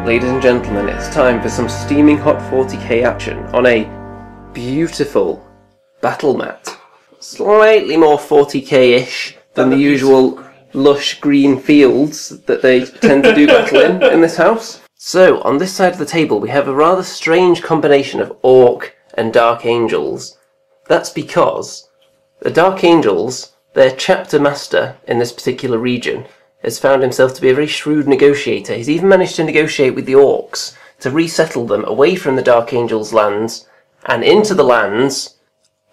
Ladies and gentlemen, it's time for some steaming hot 40k action on a beautiful battle mat. Slightly more 40k-ish than the usual lush green fields that they tend to do battle in this house. So, on this side of the table we have a rather strange combination of Orc and Dark Angels. That's because the Dark Angels, their chapter master in this particular region, has found himself to be a very shrewd negotiator. He's even managed to negotiate with the Orcs to resettle them away from the Dark Angels' lands and into the lands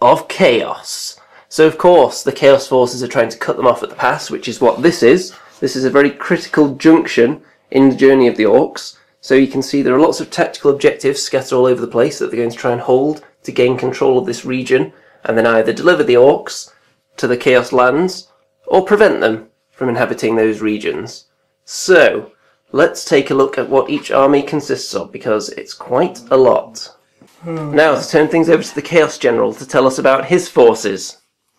of Chaos. So of course the Chaos forces are trying to cut them off at the pass, which is what this is. This is a very critical junction in the journey of the Orcs. So you can see there are lots of tactical objectives scattered all over the place that they're going to try and hold to gain control of this region, and then either deliver the Orcs to the Chaos lands or prevent them from inhabiting those regions. So, let's take a look at what each army consists of, because it's quite a lot. Now, to turn things over to the Chaos General to tell us about his forces.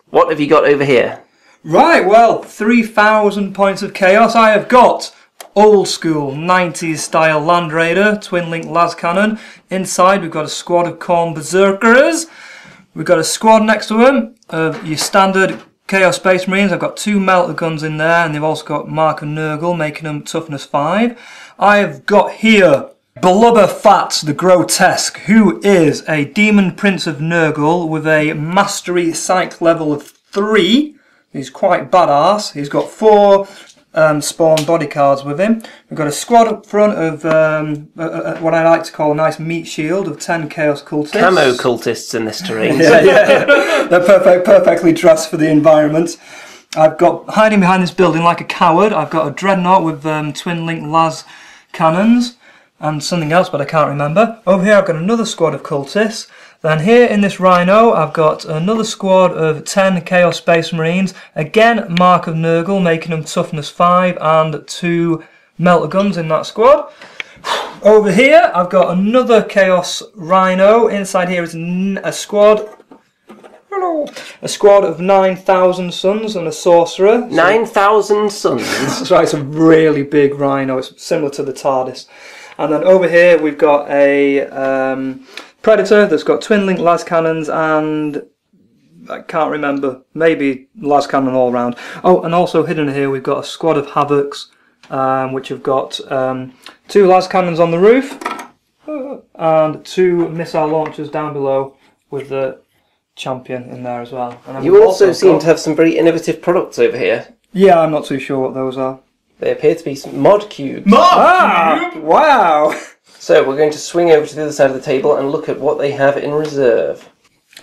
What have you got over here? Right, well, 3,000 points of chaos. I have got old school 90s style Land Raider, twin link las cannon. Inside we've got a squad of Khorne Berserkers. We've got a squad next to him of your standard Chaos Space Marines. I've got 2 melter guns in there, and they've also got Mark and Nurgle, making them toughness 5. I have got here Blubberfat the Grotesque, who is a Demon Prince of Nurgle with a Mastery Psych level of 3. He's quite badass. He's got 4 spawn bodyguards with him. We've got a squad up front of what I like to call a nice meat shield of 10 Chaos Cultists. Camo cultists in this terrain. yeah. They're perfectly dressed for the environment. I've got, hiding behind this building like a coward, I've got a Dreadnought with twin link las cannons and something else, but I can't remember. Over here I've got another squad of cultists. Then here in this Rhino I've got another squad of 10 Chaos Space Marines. Again, Mark of Nurgle, making them toughness 5, and 2 melter guns in that squad. Over here I've got another Chaos Rhino. Inside here is a squad. Hello. A squad of 9,000 Suns and a Sorcerer. 9,000 Suns? That's right, it's a really big Rhino. It's similar to the TARDIS. And then over here we've got a Predator that's got twin link las cannons and I can't remember, maybe las cannon all round. Oh, and also hidden here we've got a squad of Havocs, which have got 2 las cannons on the roof and 2 missile launchers down below with the champion in there as well. And you also seem to have some very innovative products over here. Yeah, I'm not too sure what those are. They appear to be some mod cubes. Mod cube? Wow! So we're going to swing over to the other side of the table and look at what they have in reserve.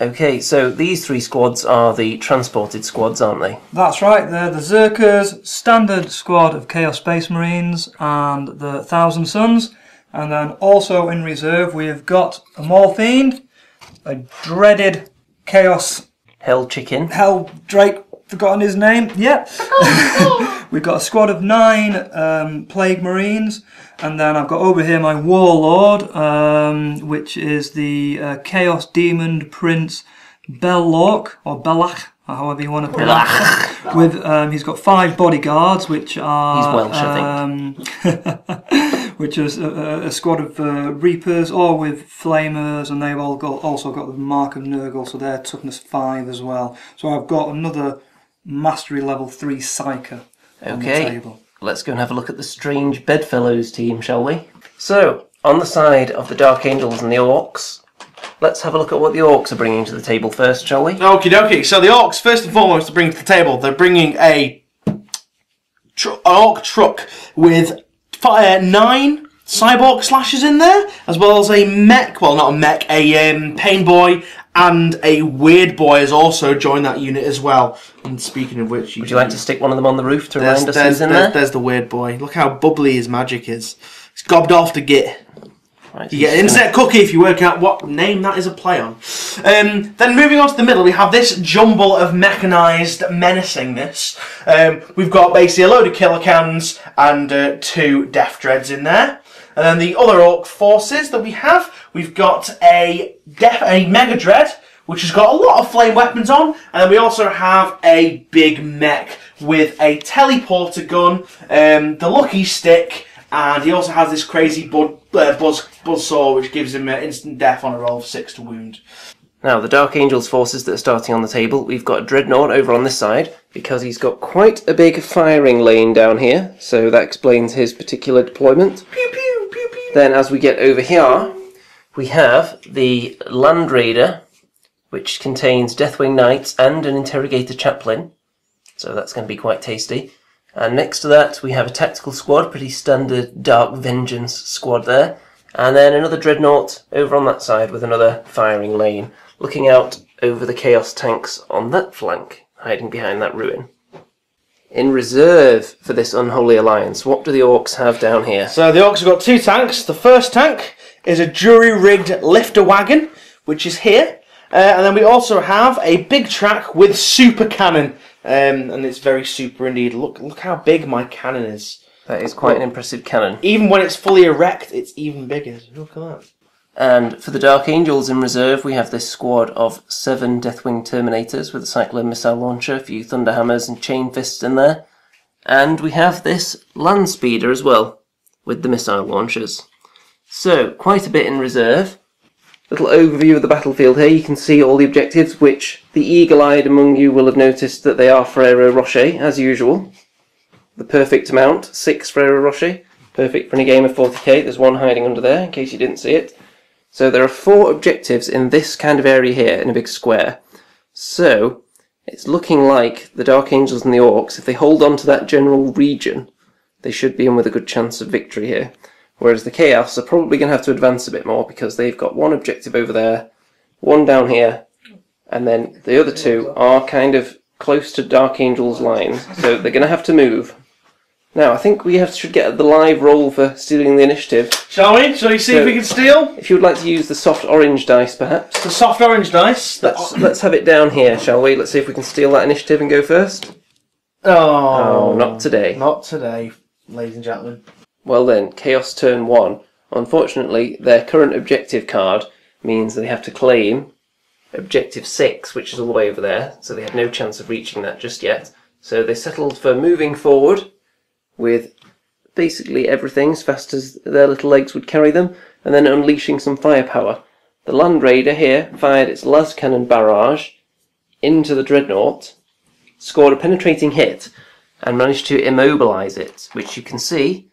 Okay, so these 3 squads are the transported squads, aren't they? That's right, they're the Zerkers, standard squad of Chaos Space Marines and the 1,000 Suns. And then also in reserve we've got a Maul Fiend, a dreaded Chaos Hell Chicken. Hell Drake, forgotten his name, yeah. We've got a squad of 9 Plague Marines, and then I've got over here my Warlord, which is the Chaos Demon Prince Belloc, or Belach, or however you want to pronounce it. With he's got 5 bodyguards, which are he's Welsh, I think. Which is a squad of Reapers, all with Flamers, and they've all also got the Mark of Nurgle, so they're toughness 5 as well. So I've got another Mastery level 3 Psyker. Okay, let's go and have a look at the strange Bedfellows team, shall we? So, on the side of the Dark Angels and the Orcs, let's have a look at what the Orcs are bringing to the table first, shall we? Okie dokie, so the Orcs, first and foremost, to bring to the table, they're bringing an Orc truck with 9 Cyborg Slashers in there, as well as a mech, well not a mech, a Pain Boy, and a Weird Boy has also joined that unit as well. And speaking of which... Would you like to stick one of them on the roof to remind us who's in there? There's the Weird Boy. Look how bubbly his magic is. It's gobbed off to git. Right, you get an internet cookie if you work out what name that is a play on. Then moving on to the middle, we have this jumble of mechanized menacingness. We've got basically a load of killer cans and 2 death dreads in there. And then the other Orc forces that we have, we've got a Mega Dread, which has got a lot of flame weapons on, and then we also have a big mech with a teleporter gun, the Lucky Stick, And he also has this crazy buzzsaw, which gives him instant death on a roll of 6 to wound. Now, the Dark Angel's forces that are starting on the table, we've got Dreadnought over on this side, because he's got quite a big firing lane down here, so that explains his particular deployment. Pew, pew, pew, pew. Then, as we get over here, we have the Land Raider, which contains Deathwing Knights and an Interrogator Chaplain, so that's going to be quite tasty. And next to that, we have a tactical squad, pretty standard Dark Vengeance squad there, and then another Dreadnought over on that side with another firing lane, looking out over the Chaos tanks on that flank, hiding behind that ruin. In reserve for this unholy alliance, what do the Orks have down here? So the Orks have got 2 tanks. The first tank is a jury-rigged lifter wagon, which is here. And then we also have a big track with super cannon. And it's very super indeed. Look how big my cannon is. That is quite an impressive cannon. Even when it's fully erect, it's even bigger. Look at that. And for the Dark Angels in reserve, we have this squad of 7 Deathwing Terminators with a Cyclone Missile Launcher, a few Thunderhammers and Chain Fists in there. And we have this Land Speeder as well, with the missile launchers. So, quite a bit in reserve. Little overview of the battlefield here. You can see all the objectives, which the eagle-eyed among you will have noticed that they are Ferrero Rocher, as usual. The perfect amount, 6 Ferrero Rocher. Perfect for any game of 40k. There's one hiding under there, in case you didn't see it. So there are 4 objectives in this kind of area here, in a big square. So, it's looking like the Dark Angels and the Orks, if they hold on to that general region, they should be in with a good chance of victory here. Whereas the Chaos are probably going to have to advance a bit more, because they've got 1 objective over there, 1 down here, and then the other 2 are kind of close to Dark Angel's lines, so they're going to have to move. Now, I think we should get the live roll for stealing the initiative. Shall we? Shall we see if we can steal? If you would like to use the soft orange dice, perhaps. The soft orange dice? Let's have it down here, shall we? Let's see if we can steal that initiative and go first. Oh, not today. Not today, ladies and gentlemen. Well then, Chaos turn 1. Unfortunately, their current objective card means they have to claim Objective 6, which is all the way over there, so they have no chance of reaching that just yet. So they settled for moving forward with basically everything as fast as their little legs would carry them, and then unleashing some firepower. The Land Raider here fired its las cannon barrage into the Dreadnought, scored a penetrating hit, and managed to immobilise it, which you can see,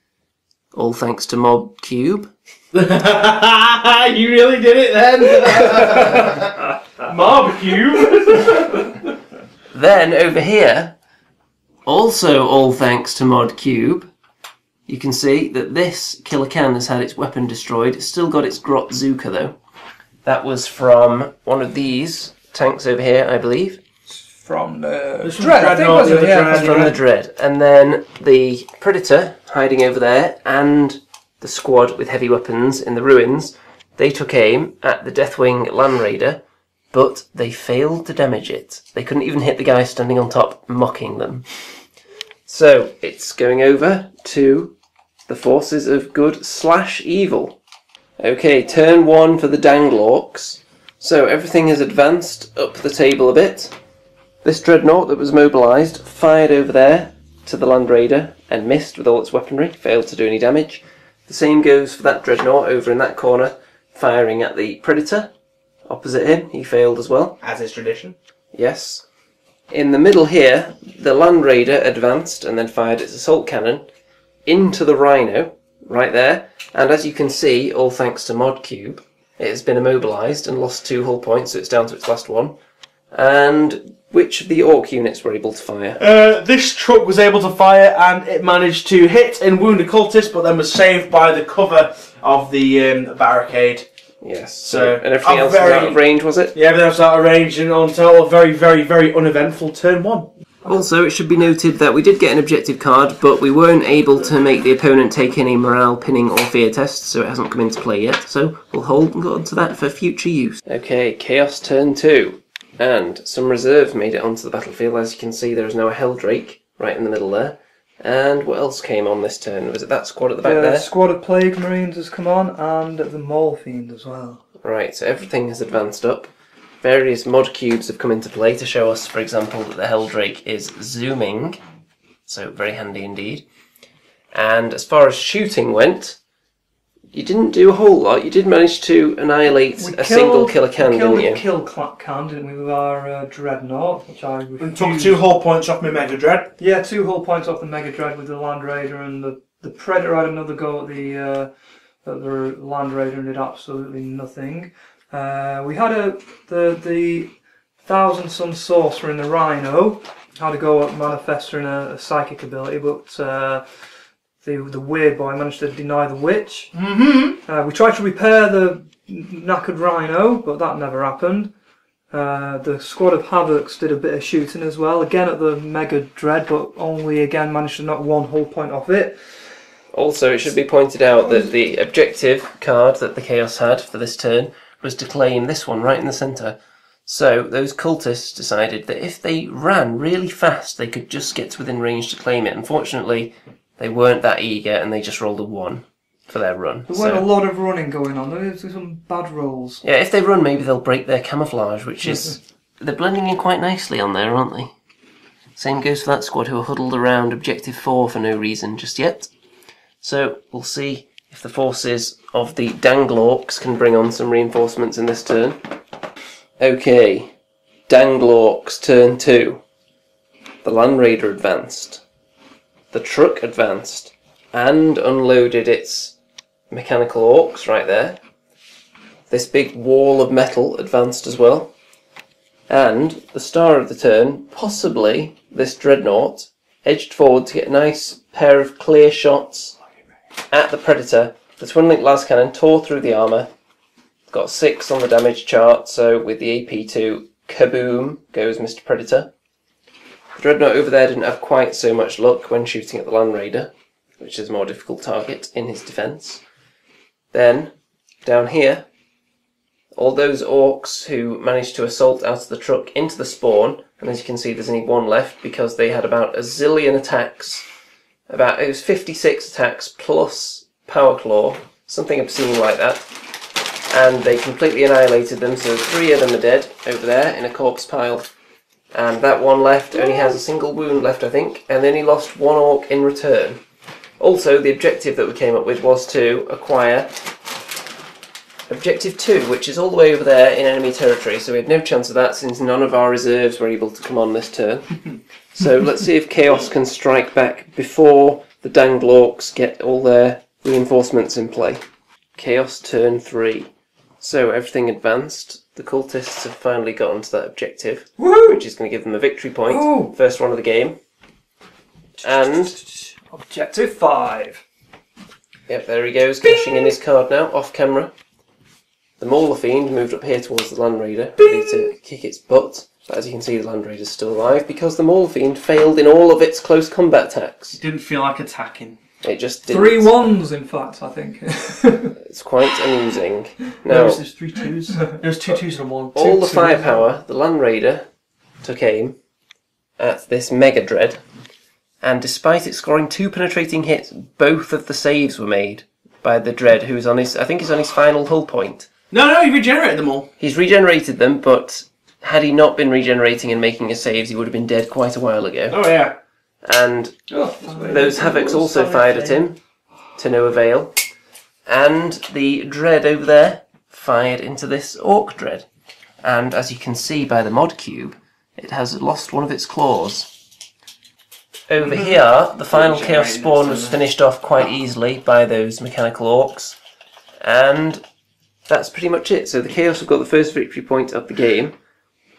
all thanks to Mob Cube. You really did it then! Mob Cube! Then over here, also all thanks to Mod Cube, you can see that this Killer Can has had its weapon destroyed. It's still got its Grot Zuka though. That was from one of these tanks over here, I believe. From the Dread, I think, wasn't it? Yeah, from the Dread. And then the Predator hiding over there and the squad with heavy weapons in the ruins, they took aim at the Deathwing Land Raider, but they failed to damage it. They couldn't even hit the guy standing on top, mocking them. So, it's going over to the forces of good/evil. Okay, turn 1 for the Danglorks. So, everything has advanced up the table a bit. This Dreadnought that was mobilised fired over there to the Land Raider and missed with all its weaponry, failed to do any damage. The same goes for that Dreadnought over in that corner, firing at the Predator. Opposite him, he failed as well. As is tradition. Yes. In the middle here, the Land Raider advanced and then fired its assault cannon into the Rhino, right there. And as you can see, all thanks to Mod Cube, it has been immobilised and lost 2 hull points, so it's down to its last 1. And which of the Orc units were able to fire? This truck was able to fire, and it managed to hit and wound a cultist, but then was saved by the cover of the barricade. Yes. So, and everything else was out of range, was it? Yeah, everything else was out of range, and on total, very, very, very uneventful turn 1. Also, it should be noted that we did get an objective card, but we weren't able to make the opponent take any morale, pinning or fear tests, so it hasn't come into play yet. So we'll hold and go on to that for future use. Okay, Chaos turn 2. And some reserves made it onto the battlefield. As you can see, there is now a Helldrake right in the middle there. And what else came on this turn? Was it that squad at the back there? The squad of Plague Marines has come on, and the Maul Fiend as well. Right, so everything has advanced up. Various mod cubes have come into play to show us, for example, that the Helldrake is zooming. So very handy indeed. And as far as shooting went, you didn't do a whole lot. You did manage to annihilate single killer can, didn't you? We killed a can, didn't we, with our Dreadnought, which I refused. And took 2 hull points off my Mega Dread. Yeah, 2 hull points off the Mega Dread with the Land Raider, and the Predator had another go at the Land Raider and did absolutely nothing. We had the Thousand Sun Sorcerer in the Rhino. Had a go at manifesting a psychic ability, but the weird boy managed to deny the witch. We tried to repair the knackered Rhino, but that never happened. The squad of Havocs did a bit of shooting as well, again at the Mega Dread, but only again managed to knock 1 hull point off it. Also, it should be pointed out that the objective card that the Chaos had for this turn was to claim this one right in the centre. So those cultists decided that if they ran really fast, they could just get to within range to claim it. Unfortunately, they weren't that eager, and they just rolled a 1 for their run. There weren't a lot of running going on. There was some bad rolls. Yeah, if they run, maybe they'll break their camouflage, which is... They're blending in quite nicely on there, aren't they? Same goes for that squad who are huddled around Objective 4 for no reason just yet. So we'll see if the forces of the Dangle Orks can bring on some reinforcements in this turn. Okay, Dangle Orks, turn 2. The Land Raider advanced. The truck advanced and unloaded its mechanical orcs right there. This big wall of metal advanced as well. And the star of the turn, possibly this Dreadnought, edged forward to get a nice pair of clear shots at the Predator. The twin-link las cannon tore through the armour. Got 6 on the damage chart, so with the AP2, kaboom goes Mr. Predator. The Dreadnought over there didn't have quite so much luck when shooting at the Land Raider, which is a more difficult target in his defence. Then, down here, all those Orks who managed to assault out of the truck into the spawn, and as you can see there's only 1 left because they had about a zillion attacks. It was 56 attacks plus Power Claw, something obscene like that. And they completely annihilated them, so 3 of them are dead over there in a corpse pile. And that one left only has a single wound left, I think, and then he lost 1 Ork in return. Also, the objective that we came up with was to acquire Objective 2, which is all the way over there in enemy territory, so we had no chance of that since none of our reserves were able to come on this turn. So let's see if Chaos can strike back before the Dangle Orks get all their reinforcements in play. Chaos turn 3. So everything advanced. The cultists have finally got onto that objective, which is going to give them a victory point. Woo! First one of the game. And Objective 5. Yep, there he goes, cashing in his card now, off camera. The Mauler Fiend moved up here towards the Land Raider, ready to kick its butt. But as you can see, the Land Raider's still alive because the Mauler Fiend failed in all of its close combat attacks. It didn't feel like attacking. It just didn't. 3 1s, in fact, I think. It's quite amusing. Now, There's 3 2s. There's 2 2s and 1. all the firepower, the Land Raider took aim at this Mega Dread, and despite it scoring 2 penetrating hits, both of the saves were made by the Dread, who is on his, I think he's on his final hull point. No, he regenerated them all. He's regenerated them, but had he not been regenerating and making his saves, he would have been dead quite a while ago. Oh, yeah. And those Havocs also fired at him, to no avail. And the Dread over there fired into this Ork Dread. And as you can see by the mod cube, it has lost one of its claws. Over here, the final Chaos Spawn was finished off quite easily by those mechanical Orks. And that's pretty much it. So the Chaos have got the first victory point of the game.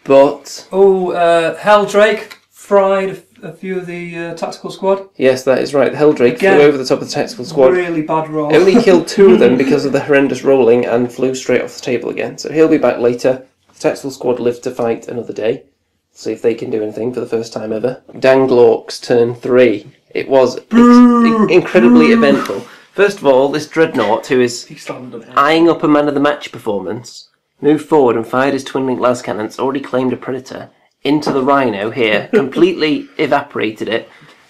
But... Helldrake fried a few of the tactical squad. Yes, that is right. The Helldrake flew over the top of the tactical squad. Really bad roll. Only killed 2 of them because of the horrendous rolling and flew straight off the table again. So he'll be back later. The tactical squad lived to fight another day. See if they can do anything for the first time ever. Dangle Orks turn 3. It was incredibly eventful. First of all, this Dreadnought, who is eyeing up a man of the match performance, moved forward and fired his twin-link las cannons, already claimed a Predator, into the Rhino here, completely evaporated it,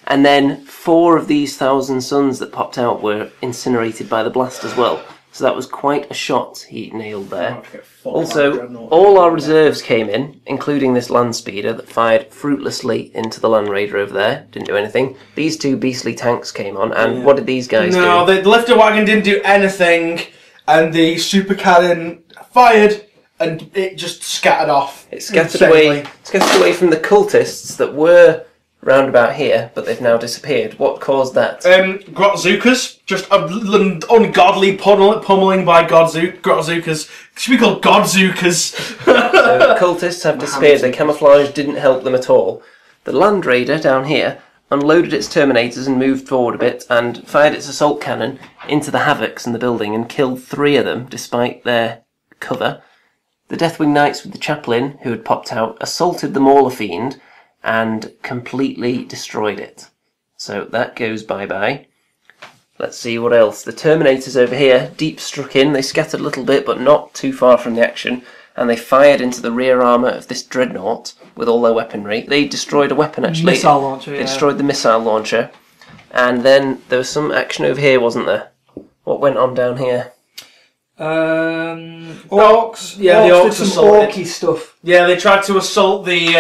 and then 4 of these Thousand Suns that popped out were incinerated by the blast as well. So that was quite a shot he nailed there. I'll get fucked by Also, Dreadnought. all our reserves came in, including this land speeder that fired fruitlessly into the Land Raider over there. Didn't do anything. These two beastly tanks came on, and what did these guys do? No, the lifter wagon didn't do anything, and the super cannon fired, and it just scattered off. It scattered away from the cultists that were round about here, but they've now disappeared. What caused that? Grotzukas, just ungodly pummeling by Grotzukas. Should be called Godzukas. So the cultists have disappeared. Their camouflage didn't help them at all. The Land Raider down here unloaded its Terminators and moved forward a bit and fired its assault cannon into the havocs in the building and killed 3 of them despite their cover. The Deathwing Knights with the Chaplain, who had popped out, assaulted the Mauler Fiend and completely destroyed it. So that goes bye-bye. Let's see what else. The Terminators over here, deep struck in. They scattered a little bit, but not too far from the action. And they fired into the rear armour of this Dreadnought with all their weaponry. They destroyed a weapon, actually. Missile launcher, They destroyed the missile launcher. And then there was some action over here, wasn't there? What went on down here? Orks. Yeah, the Orks did some assaulted. orky stuff. Yeah, they tried to assault the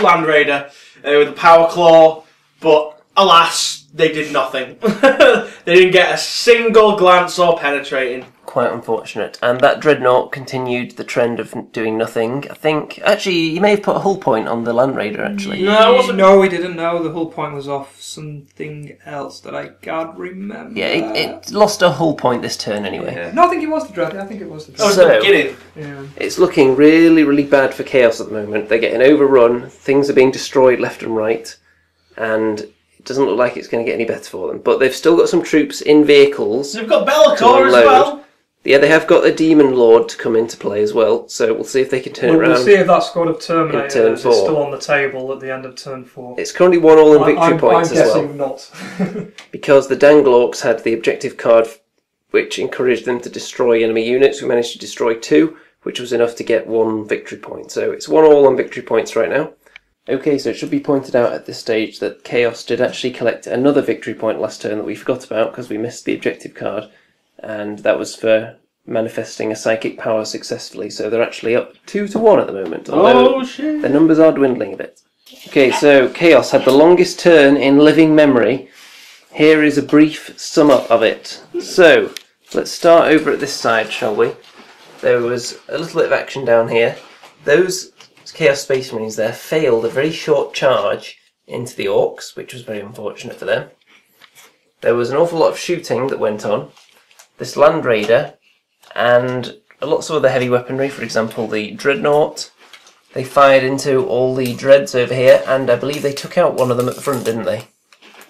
Land Raider with a power claw, but alas, they did nothing. They didn't get a single glance or penetrating. Quite unfortunate. And that Dreadnought continued the trend of doing nothing. I think, actually, you may have put a hull point on the Land Raider, actually. No, it wasn't. No, we didn't know. The whole point was off something else that I can't remember. Yeah, it lost a hull point this turn anyway. Yeah. No, I think it was the Dread. I think it was the That was Dread. the beginning. Yeah. It's looking really, really bad for Chaos at the moment. They're getting overrun, things are being destroyed left and right, and it doesn't look like it's going to get any better for them. But they've still got some troops in vehicles. They've got to Be'lakor as unload. well. Yeah, they have got the Demon Lord to come into play as well, so we'll see if they can turn it We'll around. see if that squad of turn Terminators is 4. still on the table at the end of turn 4. It's currently 1-1 in victory points I'm as well. guessing not. Because the Dangle Orks had the objective card which encouraged them to destroy enemy units. We managed to destroy 2, which was enough to get 1 victory point. So it's 1-1 on victory points right now. Okay, so it should be pointed out at this stage that Chaos did actually collect another victory point last turn that we forgot about because we missed the objective card, and that was for manifesting a psychic power successfully. So they're actually up 2-1 at the moment, although shit. the numbers are dwindling a bit. Okay, so Chaos had the longest turn in living memory. Here is a brief sum up of it. So, let's start over at this side, shall we? There was a little bit of action down here. Those Chaos Space Marines there failed a very short charge into the Orks, which was very unfortunate for them. There was an awful lot of shooting that went on. This Land Raider and lots of other heavy weaponry, for example the Dreadnought. They fired into all the Dreads over here, and I believe they took out one of them at the front, didn't they?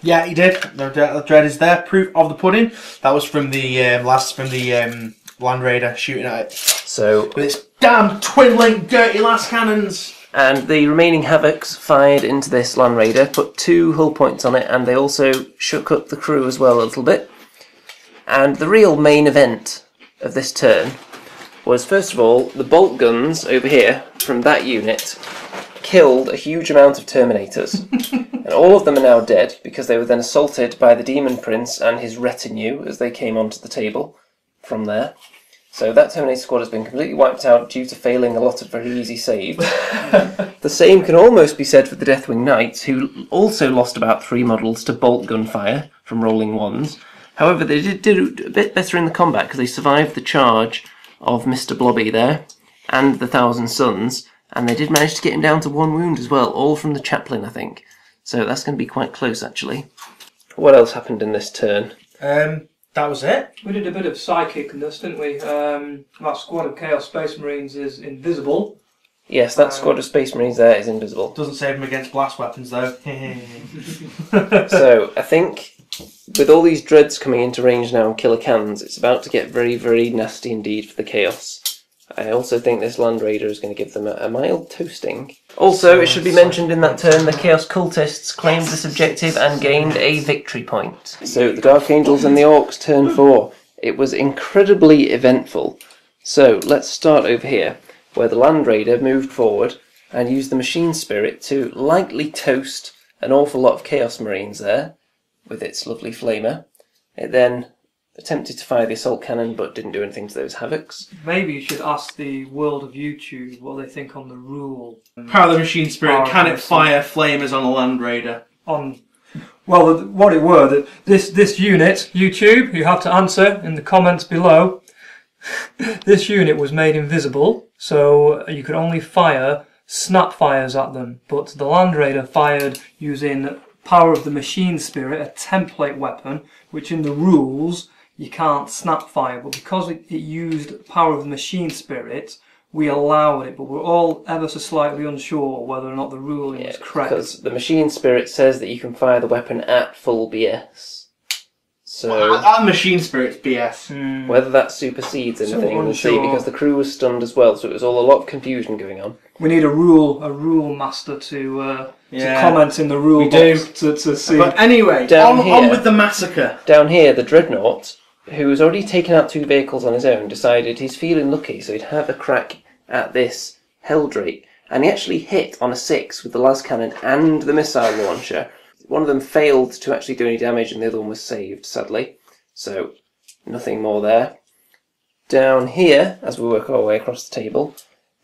Yeah, he did. The Dread is there. Proof of the pudding. That was from the Land Raider shooting at it. So, With its damn twin-link dirty last cannons. and the remaining Havocs fired into this Land Raider, put 2 hull points on it, and they also shook up the crew as well a little bit. And the real main event of this turn was, first of all, the bolt guns over here from that unit killed a huge amount of Terminators. And all of them are now dead because they were then assaulted by the Demon Prince and his retinue as they came onto the table from there. So that Terminator squad has been completely wiped out due to failing a lot of very easy saves. The same can almost be said for the Deathwing Knights, who also lost about 3 models to bolt gunfire from rolling ones. However, they did do a bit better in the combat because they survived the charge of Mr. Blobby there and the Thousand Suns, and they did manage to get him down to 1 wound as well, all from the Chaplain, I think. So that's going to be quite close, actually. What else happened in this turn? That was it. We did a bit of psychicness, didn't we? That squad of Chaos Space Marines is invisible. Yes, that squad of Space Marines there is invisible. Doesn't save him against blast weapons, though. So, I think with all these Dreads coming into range now and killer cannons, it's about to get very, very nasty indeed for the Chaos. I also think this Land Raider is going to give them a mild toasting. Also, it should be mentioned in that turn, the Chaos Cultists claimed this objective and gained a victory point. So, the Dark Angels and the Orks, turn 4. It was incredibly eventful. So, let's start over here, where the Land Raider moved forward and used the Machine Spirit to lightly toast an awful lot of Chaos Marines there, with its lovely flamer. It then attempted to fire the assault cannon but didn't do anything to those havocs. Maybe you should ask the world of YouTube what they think on the rule. Power of the machine spirit. Power Can of it the fire flamers on a land raider? Well, what it were, that this unit, YouTube, you have to answer in the comments below. This unit was made invisible, so you could only fire snap fires at them, but the Land Raider fired using Power of the Machine Spirit, a template weapon, which in the rules you can't snap fire, but because it used Power of the Machine Spirit, we allowed it, but we're all ever so slightly unsure whether or not the ruling was correct. Because the Machine Spirit says that you can fire the weapon at full BS. So That machine spirit's BS. whether that supersedes anything, we'll see, because the crew was stunned as well, so it was all a lot of confusion going on. We need a rule master to comment in the rule box to see. But anyway, on with the massacre. Down here, the Dreadnought, who has already taken out 2 vehicles on his own, decided he's feeling lucky, so he'd have a crack at this Helldrake. And he actually hit on a 6 with the las cannon and the missile launcher. One of them failed to actually do any damage and the other one was saved, sadly. So, nothing more there. Down here, as we work our way across the table,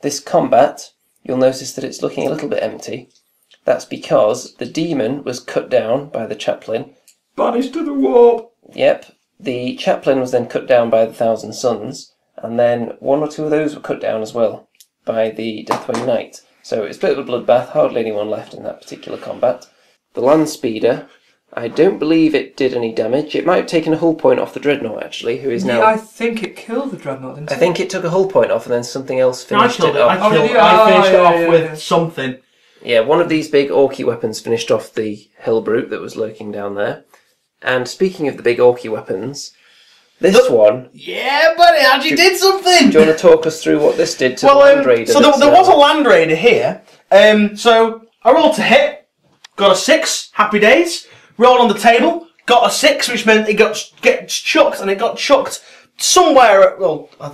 this combat, you'll notice that it's looking a little bit empty. That's because the demon was cut down by the chaplain. Banished to the warp! Yep. The chaplain was then cut down by the Thousand Suns, and then 1 or 2 of those were cut down as well by the Deathwing Knight. So it's a bit of a bloodbath, hardly anyone left in that particular combat. The Land Speeder, I don't believe it did any damage. It might have taken a hull point off the Dreadnought, actually, who is now... Yeah, I think it killed the Dreadnought, didn't it? I think it took a hull point off and then something else finished it I off. finished it off with something. Yeah, one of these big Orky weapons finished off the Hellbrute that was lurking down there. And speaking of the big Orky weapons, this one... Yeah, but it actually did something! Do you want to talk us through what this did to the Land Raider? So there was a Land Raider here. So I rolled to hit, got a 6, happy days. Rolled on the table, got a 6, which meant it gets chucked, and it got chucked somewhere. Well, I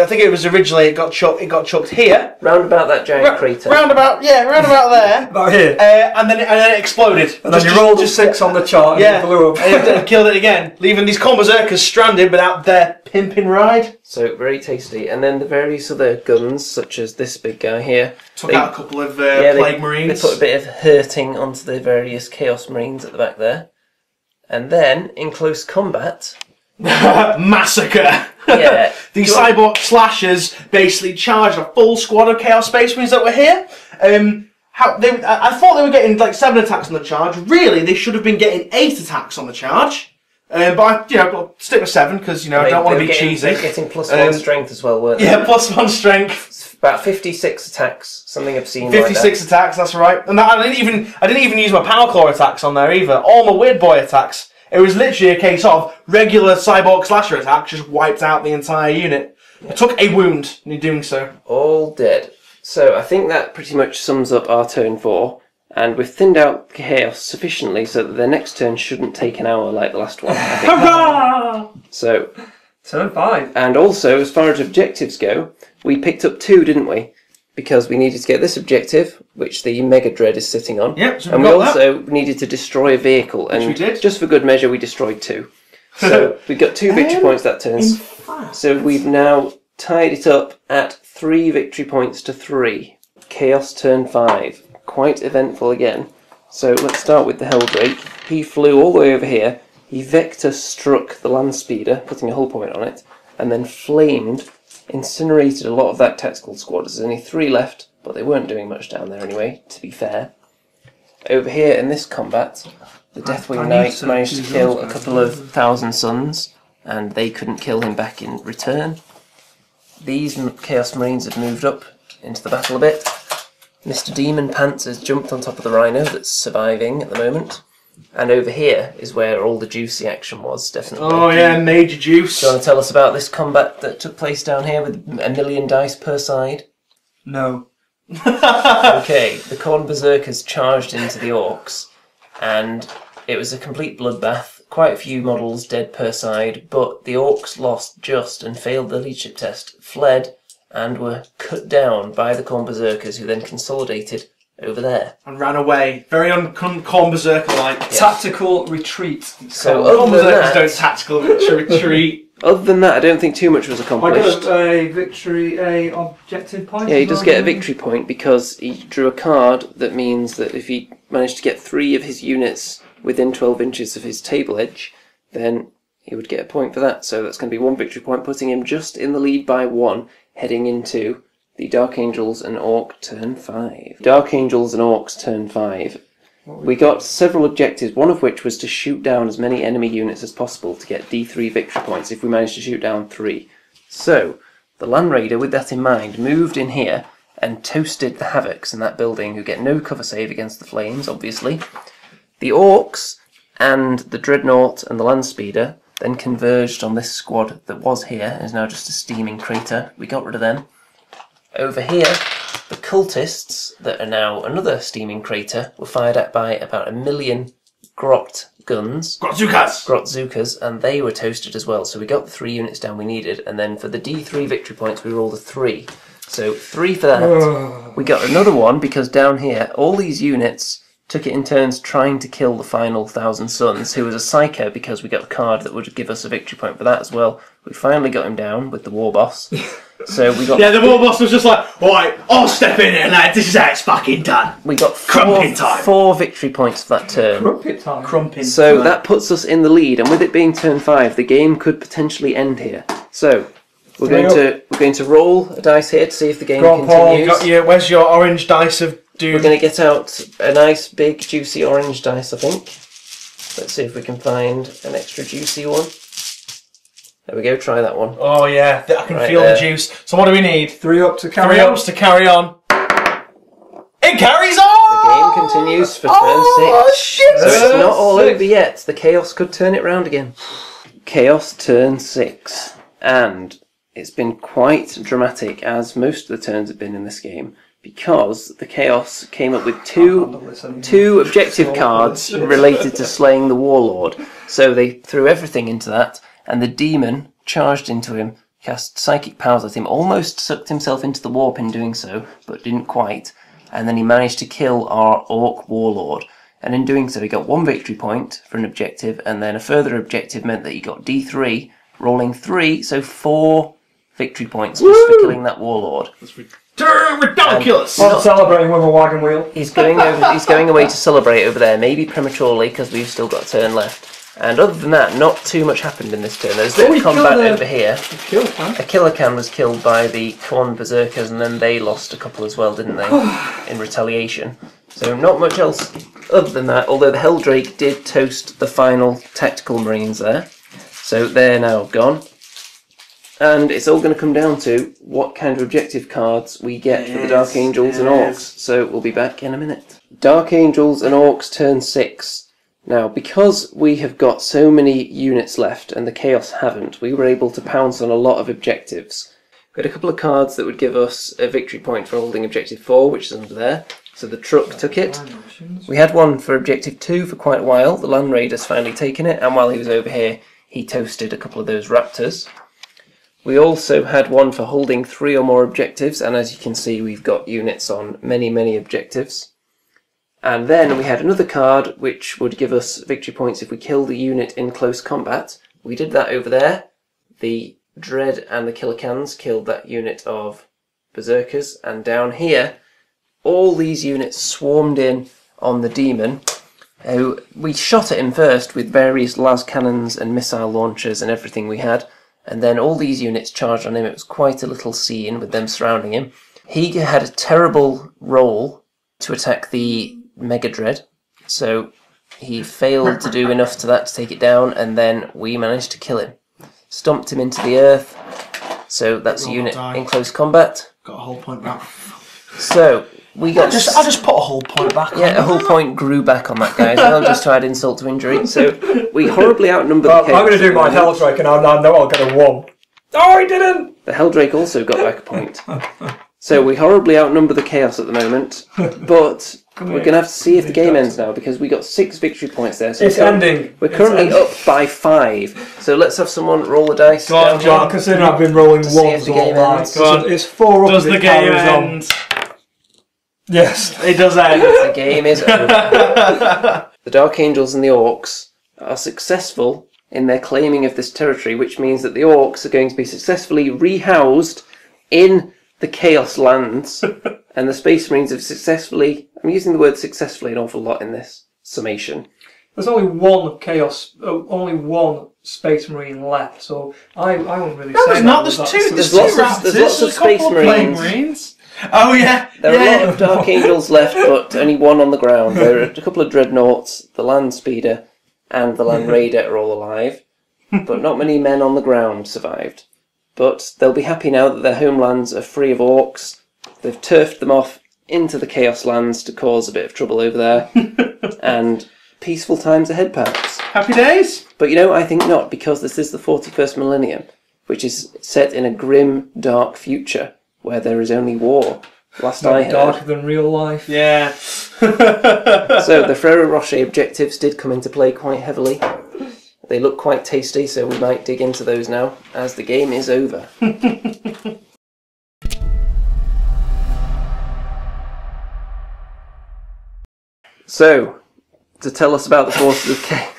think it was originally it got chucked here. Round about that giant crater. Round about there. About here. And then it exploded. And then you rolled a 6 on the chart and it blew up. And it killed it again, leaving these berserkers stranded without their pimping ride. So, very tasty. And then the various other guns, such as this big guy here. Took out a couple of Plague Marines. They put a bit of hurting onto the various Chaos Marines at the back there. And then, in close combat... Massacre! Yeah. These cyborg slashers basically charged a full squad of Chaos Space Marines that were here. I thought they were getting like 7 attacks on the charge. Really, they should have been getting 8 attacks on the charge. But I'll stick with 7 because I don't want to be cheesy. They're getting +1 strength as well, weren't they? Yeah, +1 strength. About 56 attacks, something obscene 56 like that. attacks, that's right. And I didn't even use my Power Claw attacks on there either. All my Weird Boy attacks. It was literally a case of regular cyborg slasher attack just wiped out the entire unit. I took a wound in doing so. All dead. So I think that pretty much sums up our turn 4. And we've thinned out Chaos sufficiently so that the next turn shouldn't take an hour like the last one. I think. Hurrah! So, Turn 5. and also, as far as objectives go, we picked up 2, didn't we? Because we needed to get this objective, which the Mega Dread is sitting on. Yep, so and we also needed to destroy a vehicle. And we did. just for good measure, we destroyed 2. So we got 2 victory points that turn. So we've now tied it up at 3 victory points to 3. Chaos turn 5. Quite eventful again. So let's start with the Helldrake. He flew all the way over here. He vector struck the Land Speeder, putting a hull point on it, and then flamed, incinerated a lot of that tactical squad. There's only 3 left, but they weren't doing much down there anyway, to be fair. Over here in this combat, the Deathwing Knight managed to kill a couple of Thousand Suns, and they couldn't kill him back in return. These Chaos Marines have moved up into the battle a bit. Mr. Demon Pants has jumped on top of the Rhino that's surviving at the moment. And over here is where all the juicy action was, definitely. Oh yeah, major juice. Do you want to tell us about this combat that took place down here with 1,000,000 dice per side? No. Okay, the Khorne Berserkers charged into the Orks, and it was a complete bloodbath. Quite a few models dead per side, but the Orks lost just and failed the leadership test, fled, and were cut down by the Khorne Berserkers, who then consolidated over there. And ran away. Very Corn Berserker-like. Yes. Tactical retreat. So Corn other than Berserkers that, don't tactical retreat. other than that, I don't think too much was I accomplished. got a victory, a objective point. Yeah, he does get a victory point because he drew a card that means that if he managed to get 3 of his units within 12 inches of his table edge, then he would get a point for that. So that's going to be 1 victory point, putting him just in the lead by 1, heading into the Dark Angels and Orc turn 5. Dark Angels and Orcs turn 5. We got several objectives, one of which was to shoot down as many enemy units as possible to get D3 victory points if we managed to shoot down 3. So, the Land Raider, with that in mind, moved in here and toasted the Havocs in that building, who get no cover save against the flames, obviously. The Orcs and the Dreadnought and the Landspeeder then converged on this squad that was here, and is now just a steaming crater. We got rid of them. Over here, the cultists, that are now another steaming crater, were fired at by about 1 million Grot guns. Grotzukas, and they were toasted as well. So we got the 3 units down we needed, and then for the D3 victory points we rolled a 3. So 3 for that. We got another one because down here, all these units took it in turns trying to kill the final 1,000 Suns, who was a psycho because we got a card that would give us a victory point for that as well. We finally got him down with the War Boss. So we got the War Boss was just like, alright, I'll step in here, lad, this is how it's fucking done. We got Crumping time. 4 victory points for that turn. Crumpet time. Crumping. So that puts us in the lead, and with it being turn 5, the game could potentially end here. So we're going to roll a dice here to see if the game continues. Paul, where's your orange dice of doom? We're going to get out a nice big juicy orange dice, I think. Let's see if we can find an extra juicy one. There we go, try that one. Oh yeah, I can feel the juice. So what do we need? 3 up to carry 3 on. ups to carry on. It carries on! The game continues for turn 6. Shit! So it's not all over yet. The Chaos could turn it round again. Chaos turn 6. And it's been quite dramatic, as most of the turns have been in this game, because the Chaos came up with two objective cards related to slaying the Warlord. So they threw everything into that, and the Demon charged into him, cast Psychic Powers at him, almost sucked himself into the warp in doing so, but didn't quite, and then he managed to kill our Orc Warlord. And in doing so he got 1 victory point for an objective, and then a further objective meant that he got D3, rolling 3, so 4 victory points just for killing that Warlord. Ridiculous! I'm celebrating with a wagon wheel. He's going away to celebrate over there, maybe prematurely because we've still got a turn left. And other than that, not too much happened in this turn. There's a bit of combat over here. A killer can was killed by the Corn Berserkers, and then they lost a couple as well, didn't they? In retaliation. So not much else other than that, although the Helldrake did toast the final tactical marines there. So they're now gone. And it's all going to come down to what kind of objective cards we get for the Dark Angels and Orcs. So we'll be back in a minute. Dark Angels and Orcs turn 6. Now, because we have got so many units left and the Chaos haven't, we were able to pounce on a lot of objectives. We had a couple of cards that would give us a victory point for holding Objective 4, which is under there. So the truck took it. We had one for Objective 2 for quite a while. The Land Raider's finally taken it, and while he was over here, he toasted a couple of those Raptors. We also had one for holding 3 or more objectives, and as you can see, we've got units on many objectives. And then we had another card which would give us victory points if we killed a unit in close combat. We did that over there. The Dread and the Killer Cans killed that unit of Berserkers, and down here, all these units swarmed in on the Demon. We shot at him first with various las cannons and missile launchers and everything we had. And then all these units charged on him. It was quite a little scene with them surrounding him. He had a terrible roll to attack the Mega Dread, so he failed to do enough to that to take it down, and then we managed to kill him. Stomped him into the earth, so that's a unit in close combat. Got a whole point back. So we got. I just put a whole point back. Yeah, a whole point grew back on that guy as well, just to add insult to injury. So we horribly outnumbered the Chaos. I'm going to do my Helldrake, and I know I'll get a 1. Oh, I didn't! The Helldrake also got back a point. So we horribly outnumber the Chaos at the moment, but we're going to have to see if the game ends now, because we got 6 victory points there. So it's ending. We're currently up by 5. So let's have someone roll the dice. Go on, John. Considering I've been rolling ones all night. Go on. It's 4 up. Does the game end? Yes. It does end. The game is over. The Dark Angels and the Orcs are successful in their claiming of this territory, which means that the Orcs are going to be successfully rehoused in the Chaos Lands, and the Space Marines have successfully... I'm using the word successfully an awful lot in this summation. There's only one only one Space Marine left, so I wouldn't really say there's not. There's two. There's There's lots of Space Marines. Oh yeah. There are a lot of Dark Angels left, but only one on the ground. There are a couple of Dreadnoughts, the Land Speeder, and the Land Raider are all alive, but not many men on the ground survived. But they'll be happy now that their homelands are free of Orcs. They've turfed them off into the Chaos Lands to cause a bit of trouble over there, and peaceful times ahead, perhaps. Happy days. But I think not, because this is the 41st millennium, which is set in a grim, dark future where there is only war. Last I heard. Darker than real life. Yeah. So the Ferrero Rocher objectives did come into play quite heavily. They look quite tasty, so we might dig into those now, as the game is over. So, to tell us about the Forces of Chaos...